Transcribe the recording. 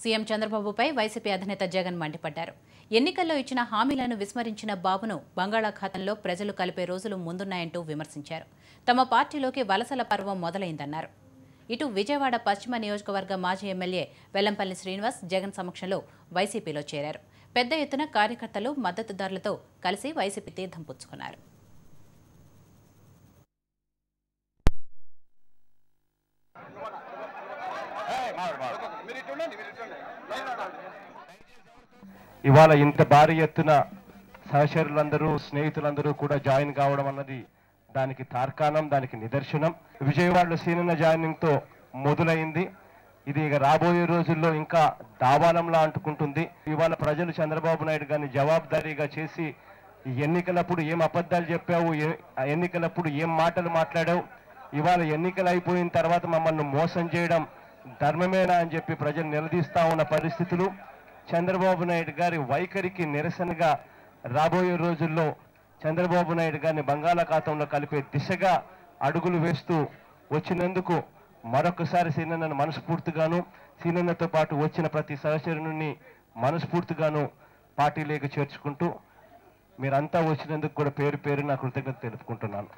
CM చంద్రబాబుపై YCP అధినేత జగన్ మండిపడ్డారు. ఎన్నికల్లో ఇచ్చిన హామీలను విస్మరించిన బాబును బంగాళాఖాతంలో ప్రజలు కలిపే రోజులు ముందున్నాయంటూ విమర్శించారు. తమ పార్టీలోకి వలసల పర్వం మొదలైందన్నారు. ఇటు విజయవాడ పశ్చిమ నియోజకవర్గ మాజీ ఎమ్మెల్యే వెల్లంపల్లి శ్రీనివాస్ జగన్ సమక్షంలో వైసీపీలో చేరారు. పెద్ద ఎత్తున కార్యకర్తలు మద్దతుదారులతో కలిసి వైసీపీ తీర్థం పుచ్చుకున్నారు. ఇవాళ ఇంత భారీ ఎత్తున సహచరులందరూ స్నేహితులందరూ కూడా జాయిన్ కావడం అన్నది దానికి తార్కాణం, దానికి నిదర్శనం. విజయవాడలో సీనన్న జాయినింగ్ తో మొదలైంది. ఇది ఇక రాబోయే రోజుల్లో ఇంకా దావానంలా అంటుకుంటుంది. ఇవాళ ప్రజలు చంద్రబాబు నాయుడు గారిని జవాబుదారీగా చేసి ఎన్నికలప్పుడు ఏం అబద్ధాలు చెప్పావు, ఎన్నికలప్పుడు ఏం మాటలు మాట్లాడావు, ఇవాళ ఎన్నికలు అయిపోయిన తర్వాత మమ్మల్ని మోసం చేయడం ధర్మమేనా అని చెప్పి ప్రజలు నిలదీస్తా ఉన్న పరిస్థితులు. చంద్రబాబు నాయుడు గారి వైఖరికి నిరసనగా రాబోయే రోజుల్లో చంద్రబాబు నాయుడు గారిని బంగాళాఖాతంలో కలిపే దిశగా అడుగులు వేస్తూ వచ్చినందుకు మరొకసారి సీనన్నను మనస్ఫూర్తిగాను, సీనన్నతో పాటు వచ్చిన ప్రతి సహచరుని మనస్ఫూర్తిగాను పార్టీలోకి చేర్చుకుంటూ మీరంతా వచ్చినందుకు కూడా పేరు పేరు నా కృతజ్ఞత తెలుపుకుంటున్నాను.